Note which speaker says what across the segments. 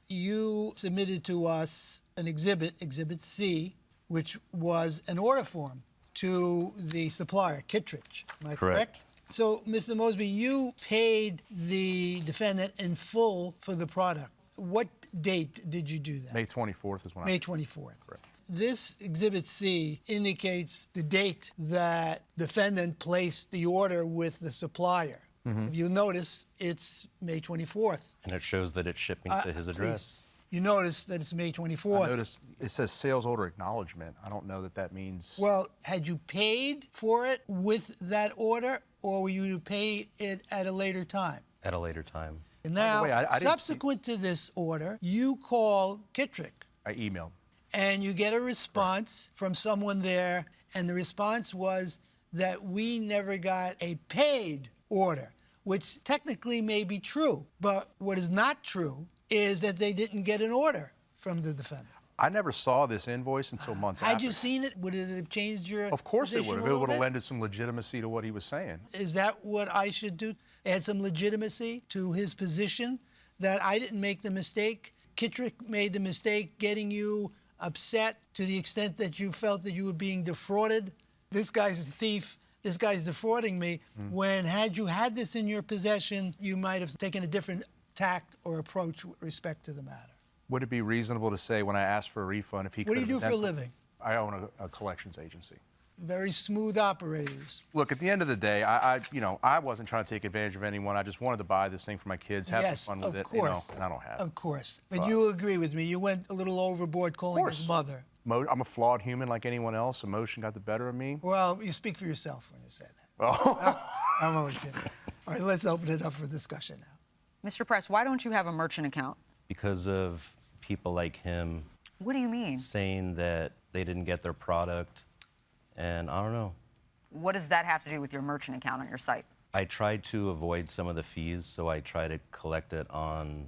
Speaker 1: you submitted to us an exhibit, Exhibit C, which was an order form to the supplier, Kittredge. Am I correct? So, Mr. Mosby, you paid the defendant in full for the product. What date did you do that?
Speaker 2: May 24th is when
Speaker 1: May 24th.
Speaker 2: Correct.
Speaker 1: This Exhibit C indicates the date that defendant placed the order with the supplier. If you notice, it's May 24th.
Speaker 3: And it shows that it's shipping to his address.
Speaker 1: You notice that it's May 24th.
Speaker 2: I noticed it says sales order acknowledgement. I don't know that that means...
Speaker 1: Well, had you paid for it with that order, or were you to pay it at a later time?
Speaker 3: At a later time.
Speaker 1: And now,
Speaker 2: I didn't
Speaker 1: subsequent to this order, you call Kittredge.
Speaker 2: I emailed.
Speaker 1: And you get a response from someone there, and the response was that we never got a paid order, which technically may be true. But what is not true is that they didn't get an order from the defendant.
Speaker 2: I never saw this invoice until months after.
Speaker 1: Had you seen it, would it have changed your
Speaker 2: Of course it
Speaker 1: position
Speaker 2: would have.
Speaker 1: a
Speaker 2: It
Speaker 1: little
Speaker 2: would have
Speaker 1: bit?
Speaker 2: lended some legitimacy to what he was saying.
Speaker 1: Is that what I should do? Add some legitimacy to his position that I didn't make the mistake? Kittredge made the mistake getting you upset to the extent that you felt that you were being defrauded? This guy's a thief. This guy's defrauding me. When had you had this in your possession, you might have taken a different tact or approach with respect to the matter.
Speaker 2: Would it be reasonable to say when I asked for a refund if he could
Speaker 1: What do
Speaker 2: have...
Speaker 1: you do for a living?
Speaker 2: I own a collections agency.
Speaker 1: Very smooth operators.
Speaker 2: Look, at the end of the day, I wasn't trying to take advantage of anyone. I just wanted to buy this thing for my kids, have
Speaker 1: Yes,
Speaker 2: some fun with
Speaker 1: of
Speaker 2: it,
Speaker 1: course.
Speaker 2: and I don't have it.
Speaker 1: Of course. But you agree with me. You went a little overboard calling his mother.
Speaker 2: I'm a flawed human like anyone else. Emotion got the better of me.
Speaker 1: Well, you speak for yourself when you say that.
Speaker 2: Oh.
Speaker 1: I'm only kidding. All right, let's open it up for discussion now.
Speaker 4: Mr. Press, why don't you have a merchant account?
Speaker 3: Because of people like him
Speaker 4: What do you mean?
Speaker 3: saying that they didn't get their product, and I don't know.
Speaker 4: What does that have to do with your merchant account on your site?
Speaker 3: I tried to avoid some of the fees, so I try to collect it on,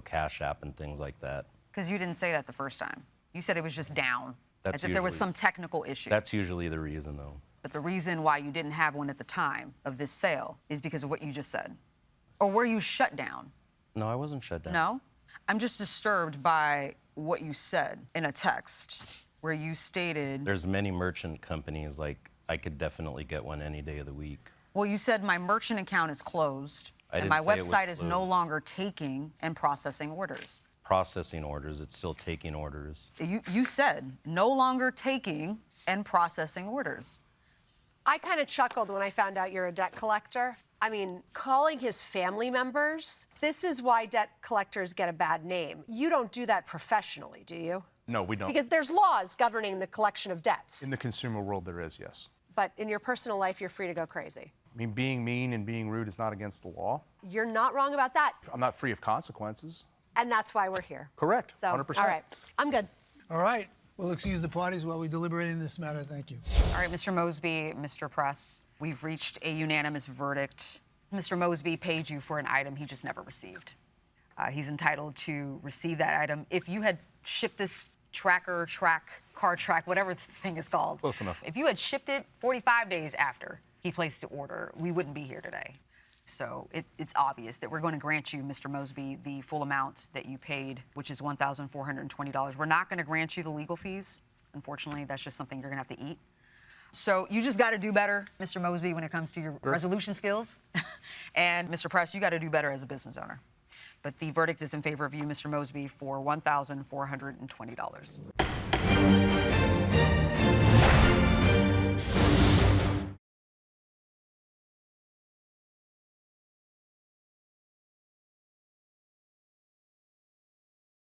Speaker 3: Cash App and things like that.
Speaker 4: Because you didn't say that the first time. You said it was just down,
Speaker 3: That's
Speaker 4: as if there was
Speaker 3: usually-
Speaker 4: some technical issue.
Speaker 3: That's usually the reason, though.
Speaker 4: But the reason why you didn't have one at the time of this sale is because of what you just said. Or were you shut down?
Speaker 3: No, I wasn't shut down.
Speaker 4: No? I'm just disturbed by what you said in a text where you stated...
Speaker 3: There's many merchant companies, like, I could definitely get one any day of the week.
Speaker 4: Well, you said my merchant account is closed, and
Speaker 3: didn't
Speaker 4: my
Speaker 3: say it was
Speaker 4: website is no
Speaker 3: closed.
Speaker 4: longer taking and processing orders.
Speaker 3: Processing orders, it's still taking orders.
Speaker 4: You said no longer taking and processing orders.
Speaker 5: I kind of chuckled when I found out you're a debt collector. I mean, calling his family members, this is why debt collectors get a bad name. You don't do that professionally, do you?
Speaker 2: No, we don't.
Speaker 5: Because there's laws governing the collection of debts.
Speaker 2: In the consumer world, there is, yes.
Speaker 5: But in your personal life, you're free to go crazy.
Speaker 2: I mean, being mean and being rude is not against the law.
Speaker 5: You're not wrong about that.
Speaker 2: I'm not free of consequences.
Speaker 5: And that's why we're here.
Speaker 2: Correct,
Speaker 5: So,
Speaker 2: 100%.
Speaker 5: all right, I'm good.
Speaker 1: All right. We'll excuse the parties while we deliberate in this matter. Thank you.
Speaker 4: All right, Mr. Mosby, Mr. Press, we've reached a unanimous verdict. Mr. Mosby paid you for an item he just never received. He's entitled to receive that item. If you had shipped this car track, whatever the thing is called.
Speaker 2: Close enough.
Speaker 4: If you had shipped it 45 days after he placed the order, we wouldn't be here today. So it's obvious that we're going to grant you, Mr. Mosby, the full amount that you paid, which is $1,420. We're not going to grant you the legal fees. Unfortunately, that's just something you're going to have to eat. So you just got to do better, Mr. Mosby, when it comes to your resolution skills. And Mr. Press, you got to do better as a business owner. But the verdict is in favor of you, Mr. Mosby, for $1,420.